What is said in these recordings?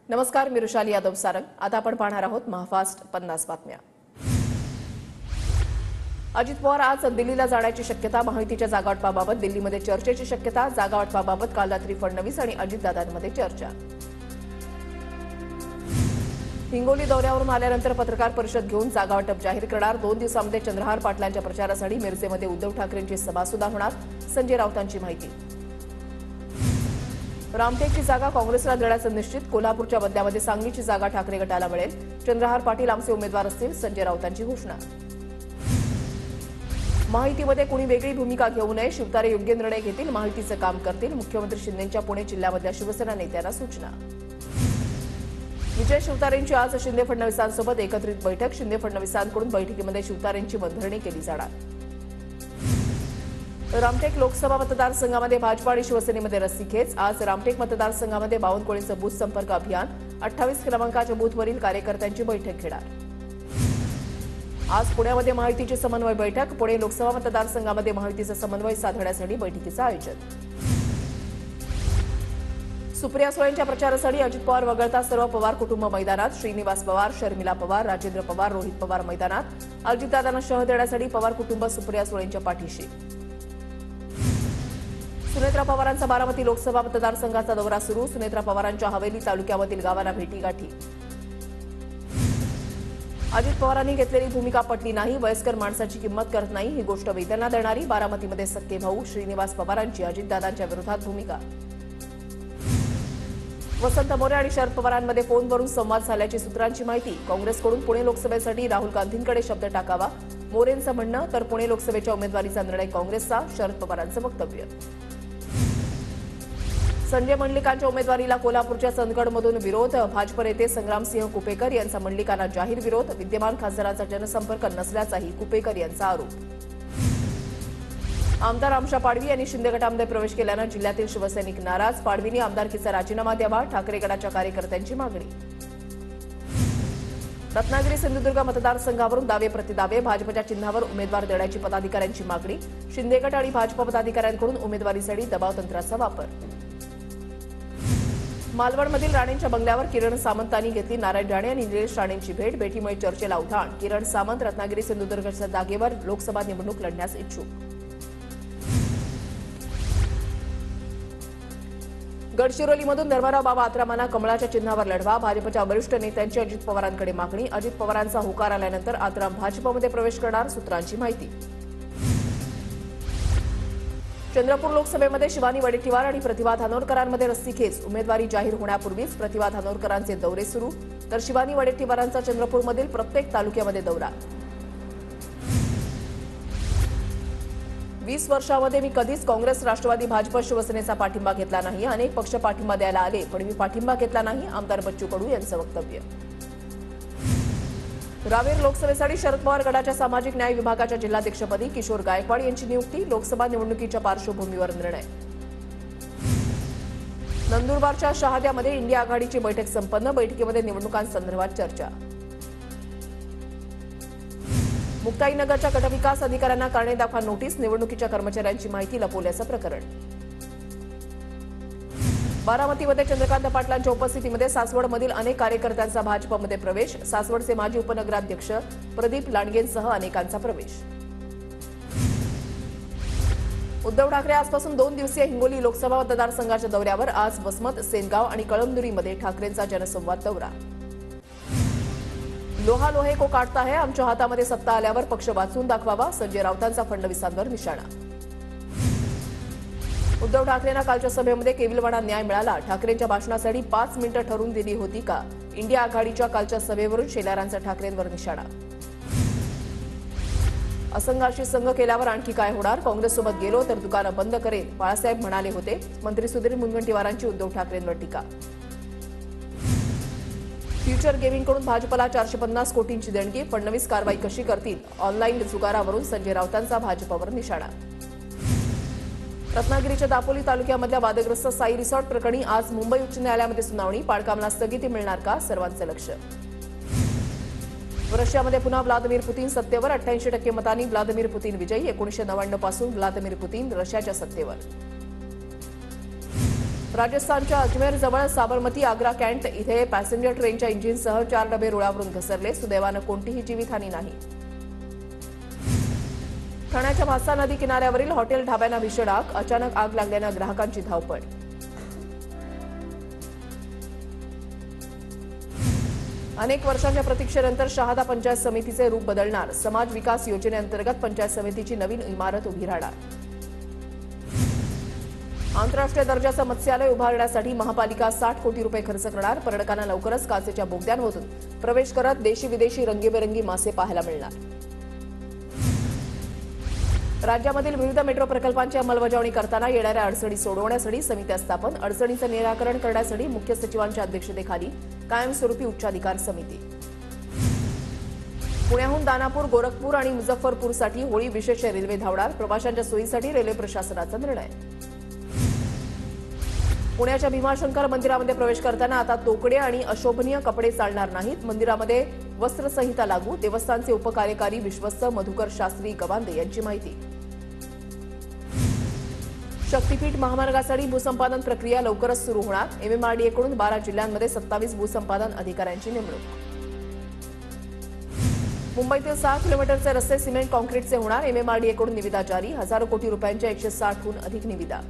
नमस्कार, मी रुशाली यादव सारंग। आता आपण पाहणार आहोत महाफास्ट 50 बातम्या। अजित पवार आज दिल्लीला जाण्याची शक्यता, माहितीच्या जागावाटपाबाबत दिल्लीमध्ये चर्चेची शक्यता। जागावाटपाबाबत काल रात्री फडणवीस आणि अजितदादांमध्ये चर्चा। हिंगोली दौऱ्यावरून आल्यानंतर पत्रकार परिषद घेऊन जागावाटप जाहीर करणार। 2 दिवसांमध्ये चंद्रहार पाटलांच्या प्रचारासाठी मिरजेमध्ये उद्धव ठाकरेंची सभा सुद्धा होणार, संजय राऊतांची माहिती। रामटेकची जागा काँग्रेसला देण्याचं निश्चित, कोल्हापूरच्या बदल्यामध्ये सांगलीची जागा ठाकरे गटाला मिळेल। चंद्रहार पाटील आमचे उमेदवार असतील, संजय राऊतांची घोषणा। माहितीमध्ये कुणी वेगळी भूमिका घेऊ नये, शिवतारे योग्य निर्णय घेतील, माहितीचं काम करतील, मुख्यमंत्री शिंदेंच्या पुणे जिल्ह्यामधल्या शिवसेना नेत्यांना सूचना। विजय शिवतारेंची आज शिंदे फडणवीसांसोबत एकत्रित बैठक, शिंदे फडणवीसांकडून बैठकीमध्ये शिवतारेंची बंधरणी केली जाणार। रामटेक लोकसभा मतदारसंघामध्ये भाजपा आणि शिवसेनेमध्ये रस्सीखेच। आज रामटेक मतदारसंघामध्ये बावनकुळेंचं बूथ संपर्क अभियान, 28 क्रमांकाच्या बूथवरील कार्यकर्त्यांची बैठक घेणार। आज पुण्यामध्ये माहितीची समन्वय बैठक, पुणे लोकसभा मतदारसंघामध्ये माहितीचा समन्वय साधण्यासाठी बैठकीचं आयोजन। सुप्रिया सुळेंच्या प्रचारासाठी अजित पवार वगळता सर्व पवार कुटुंब मैदानात, श्रीनिवास पवार, शर्मिला पवार, राजेंद्र पवार, रोहित पवार मैदानात। अजितदादांना शह देण्यासाठी पवार कुटुंब सुप्रिया सुळेंच्या पाठीशी। सुनेत्रा पवारांचा बारामती लोकसभा मतदारसंघाचा दौरा सुरू, सुनेत्रा पवारांच्या हवेली तालुक्यामधील गावांना भेटीगाठी। अजित पवारांनी घेतलेली भूमिका पटली नाही, वयस्कर माणसाची किंमत करत नाही, ही गोष्ट वेदना देणारी। बारामतीमध्ये सख्खे भाऊ श्रीनिवास पवारांची अजितदादांच्या विरोधात भूमिका। वसंत मोरे आणि शरद पवारांमध्ये फोनवरून संवाद झाल्याची सूत्रांची माहिती। काँग्रेसकडून पुणे लोकसभेसाठी राहुल गांधींकडे शब्द टाकावा, मोरेंचं म्हणणं, तर पुणे लोकसभेच्या उमेदवारीचा निर्णय काँग्रेसचा, शरद पवारांचं वक्तव्य। संजय मंडलिकांच्या उमेदवारीला कोल्हापूरच्या चंदगडमधून विरोध, भाजप नेते संग्रामसिंह कुपेकर यांचा मंडलिकांना जाहीर विरोध, विद्यमान खासदारांचा जनसंपर्क नसल्याचाही कुपेकर यांचा आरोप। आमदार आमशा पाडवी यांनी शिंदे गटामध्ये प्रवेश केल्यानं जिल्ह्यातील शिवसैनिक नाराज, पाडवींनी आमदारकीचा राजीनामा द्यावा, ठाकरे गटाच्या कार्यकर्त्यांची मागणी। रत्नागिरी सिंधुदुर्ग मतदारसंघावरून दावे प्रतिदावे, भाजपच्या चिन्हावर उमेदवार देण्याची पदाधिकाऱ्यांची मागणी, शिंदे गट आणि भाजप पदाधिकाऱ्यांकडून उमेदवारीसाठी दबावतंत्राचा वापर। मालवणमधील राणेंच्या बंगल्यावर किरण सामंतांनी घेतली नारायण राणे आणि निलेश राणेंची भेट, भेटीमुळे चर्चेला उधाण। किरण सामंत रत्नागिरी सिंधुदुर्गच्या जागेवर लोकसभा निवडणूक लढण्यास इच्छुक। गडचिरोलीमधून धर्मराव बाबा आत्रामांना कमळाच्या चिन्हावर लढवा, भाजपच्या वरिष्ठ नेत्यांची अजित पवारांकडे मागणी, अजित पवारांचा होकार आल्यानंतर आत्राम भाजपमध्ये प्रवेश करणार, सूत्रांची माहिती। चंद्रपूर लोकसभेमध्ये शिवानी वडेट्टीवार आणि प्रतिभा धानोरकरांमध्ये रस्सीखेच, उमेदवारी जाहीर होण्यापूर्वीच प्रतिभा धानोरकरांचे दौरे सुरू, तर शिवानी वडेट्टीवारांचा चंद्रपूरमधील प्रत्येक तालुक्यामध्ये दौरा। 20 वर्षांमध्ये मी कधीच काँग्रेस, राष्ट्रवादी, भाजप, शिवसेनेचा पाठिंबा घेतला नाही, अनेक पक्ष पाठिंबा द्यायला आले पण मी पाठिंबा घेतला नाही, आमदार बच्चू कडू यांचं वक्तव्य। रावेर लोकसभेसाठी शरद पवार गटाच्या सामाजिक न्याय विभागाच्या जिल्हाध्यक्षपदी किशोर गायकवाड यांची नियुक्ती, लोकसभा निवडणुकीच्या पार्श्वभूमीवर निर्णय। नंदुरबारच्या शहाद्यामध्ये इंडिया आघाडीची बैठक संपन्न, बैठकीमध्ये निवडणुकांसंदर्भात चर्चा। मुक्ताईनगरच्या गटविकास अधिकाऱ्यांना कारणे दाखवा नोटीस, निवडणुकीच्या कर्मचाऱ्यांची माहिती लपवल्याचं प्रकरण। बारामतीमध्ये चंद्रकांत पाटलांच्या उपस्थितीमध्ये सासवडमधील अनेक कार्यकर्त्यांचा भाजपमध्ये प्रवेश, सासवडचे माजी उपनगराध्यक्ष प्रदीप लांडगेंसह अनेकांचा प्रवेश। उद्धव ठाकरे आजपासून 2 दिवसीय हिंगोली लोकसभा मतदारसंघाच्या दौऱ्यावर, आज वसमत, सेनगाव आणि कळमनुरीमध्ये ठाकरेंचा जनसंवाद दौरा। लोहा लोहे को काटता है, आमच्या हातामध्ये सत्ता आल्यावर पक्ष वाचून दाखवावा, संजय राऊतांचा फडणवीसांवर निशाणा। उद्धव ठाकरेंना कालच्या सभेमध्ये केविलवाणा न्याय मिळाला, ठाकरेंच्या भाषणासाठी 5 मिनिटं ठरवून दिली होती का, इंडिया आघाडीच्या कालच्या सभेवरून शेलारांचा ठाकरेंवर निशाणा। असंघाशी संघ केल्यावर आणखी काय होणार, काँग्रेससोबत गेलो तर दुकानं बंद करेल, बाळासाहेब म्हणाले होते, मंत्री सुधीर मुनगंटीवारांची उद्धव ठाकरेंवर टीका। फ्युचर गेमिंगकडून भाजपला 450 कोटींची देणगी, फडणवीस कारवाई कशी करतील, ऑनलाईन जुगारावरून संजय राऊतांचा भाजपवर निशाणा। रत्नागिरीच्या दापोली तालुक्यामधल्या वादग्रस्त साई रिसॉर्ट प्रकरणी आज मुंबई उच्च न्यायालयामध्ये सुनावणी, पाडकामला स्थगिती मिळणार का, सर्वांचं लक्ष। रशियामध्ये पुन्हा व्लादिमीर पुतीन सत्तेवर, 88% मतांनी व्लादिमीर पुतीन विजयी, 1999 पासून व्लादिमीर पुतीन रशियाच्या सत्तेवर। राजस्थानच्या अजमेर जवळ साबरमती आग्रा कॅन्ट इथे पॅसेंजर ट्रेनच्या इंजिनसह 4 डबे रुळावरून घसरले. सुदैवानं कोणतीही जीवितहानी नाही. ठाण्याच्या भासा नदी किनाऱ्यावरील हॉटेल ढाब्यांना भीषण आग. अचानक आग लागल्यानं ग्राहकांची धावपळ. अनेक वर्षांच्या प्रतीक्षेनंतर शहादा पंचायत समितीचे रूप बदलणार. समाज विकास योजनेअंतर्गत पंचायत समितीची नवीन इमारत उभी राहणार. आंतरराष्ट्रीय दर्जाचं मत्स्यालय उभारण्यासाठी महापालिका 60 कोटी रुपये खर्च करणार. पर्यटकांना लवकरच काचेच्या बोगद्यांमधून प्रवेश करत देशी विदेशी रंगीबेरंगी मासे पाहायला मिळणार. राज्यामधील विविध मेट्रो प्रकल्पांची अंमलबजावणी करताना येणाऱ्या अडचणी सोडवण्यासाठी समित्या स्थापन. अडचणींचं निराकरण करण्यासाठी मुख्य सचिवांच्या अध्यक्षतेखाली कायमस्वरूपी उच्चाधिकार समिती. पुण्याहून दानापूर, गोरखपूर आणि मुझफ्फरपूरसाठी होळी विशेष रेल्वे धावणार. प्रवाशांच्या सोयीसाठी रेल्वे प्रशासनाचा निर्णय. पुण्याच्या भीमाशंकर मंदिरामध्ये प्रवेश करताना आता तोकडे आणि अशोभनीय कपडे चालणार नाहीत. मंदिरामध्ये वस्त्रसंहिता लागू. देवस्थानचे उपकार्यकारी विश्वस्त मधुकर शास्त्री गवांदे यांची माहिती. शक्तीपीठ महामार्गासाठी भूसंपादन प्रक्रिया लवकरच सुरू होणार. एमएमआरडीएकडून 12 जिल्ह्यांमध्ये 27 भूसंपादन अधिकाऱ्यांची नेमणूक. मुंबईतील 6 किलोमीटरचे रस्ते सिमेंट कॉन्क्रीटचे होणार. एमएमआरडीएकडून निविदा जारी. हजारो कोटी रुपयांच्या 160हून अधिक निविदा.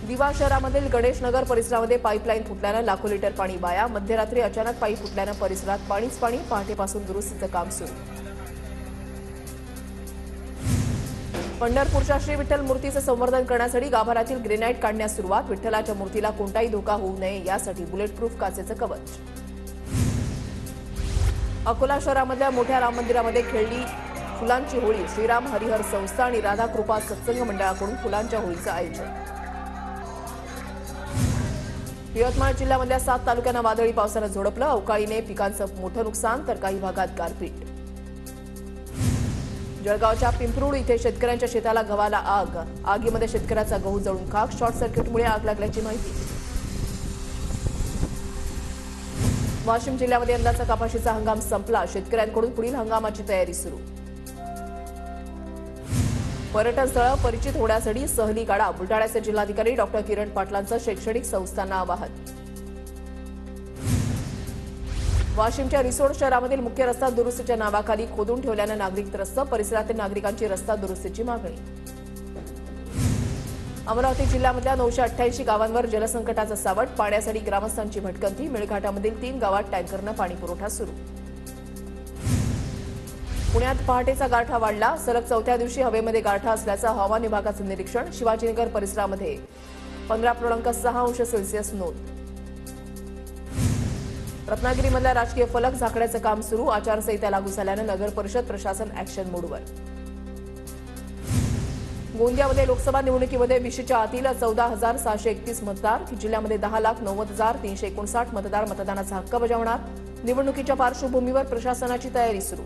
दिवा शहरामधील गणेश नगर परिसरामध्ये पाईपलाईन फुटल्यानं लाखो लिटर पाणी वाया. मध्यरात्री अचानक पाईप फुटल्यानं परिसरात पाणीच पाणी. पहाटेपासून दुरुस्तीचं काम सुरू. पंढरपूरच्या श्री विठ्ठल मूर्तीचे संवर्धन करण्यासाठी गाभाऱ्यातील ग्रेनाईट काढण्यास सुरुवात. विठ्ठलाच्या मूर्तीला कोणताही धोका होऊ नये यासाठी बुलेटप्रूफ काचेचं कवच. अकोला शहरामधल्या मोठ्या राम मंदिरामध्ये खेळली फुलांची होळी. श्रीराम हरिहर संस्था आणि राधाकृपा सत्संग मंडळाकडून फुलांच्या होळीचं आयोजन. यवतमाळ जिल्ह्यामधल्या 7 तालुक्यांना वादळी पावसानं झोडपलं. अवकाळीने पिकांचं मोठं नुकसान तर काही भागात गारपीट. जळगावच्या पिंपरुड इथे शेतकऱ्यांच्या शेताला गव्हाला आग. आगीमध्ये शेतकऱ्याचा गहू जळून खाक. शॉर्ट सर्किटमुळे आग लागल्याची माहिती. वाशिम जिल्ह्यामध्ये यंदाचा कपाशीचा हंगाम संपला. शेतकऱ्यांकडून पुढील हंगामाची तयारी सुरू. पर्यटन स्थळं परिचित होण्यासाठी सहली काढा. बुलढाण्याचे जिल्हाधिकारी डॉक्टर किरण पाटलांचं शैक्षणिक संस्थांना आवाहन. वाशिमच्या रिसोड शहरामधील मुख्य रस्ता दुरुस्तीच्या नावाखाली खोदून ठेवल्यानं नागरिक त्रस्त. परिसरातील नागरिकांची रस्ता दुरुस्तीची मागणी. अमरावती जिल्ह्यामधल्या 988 गावांवर जलसंकटाचं सावट. पाण्यासाठी ग्रामस्थांची भटकंती. मेळघाटामधील 3 गावात टँकरनं पाणीपुरवठा सुरू. पुण्यात पहाटेचा गारठा वाढला. सलग 4थ्या दिवशी हवेमध्ये गारठा असल्याचं हवामान विभागाचं निरीक्षण. शिवाजीनगर परिसरामध्ये 15.6 अंश सेल्सिअस नोंद. रत्नागिरीमधल्या राजकीय फलक झाकण्याचं काम सुरू. आचारसंहिता लागू झाल्यानं नगर परिषद प्रशासन ॲक्शन मोडवर. गोंदियामध्ये लोकसभा निवडणुकीमध्ये विशीच्या आतील 14,631 मतदार. जिल्ह्यामध्ये 10,90,359 मतदार मतदानाचा हक्क बजावणार. निवडणुकीच्या पार्श्वभूमीवर प्रशासनाची तयारी सुरू.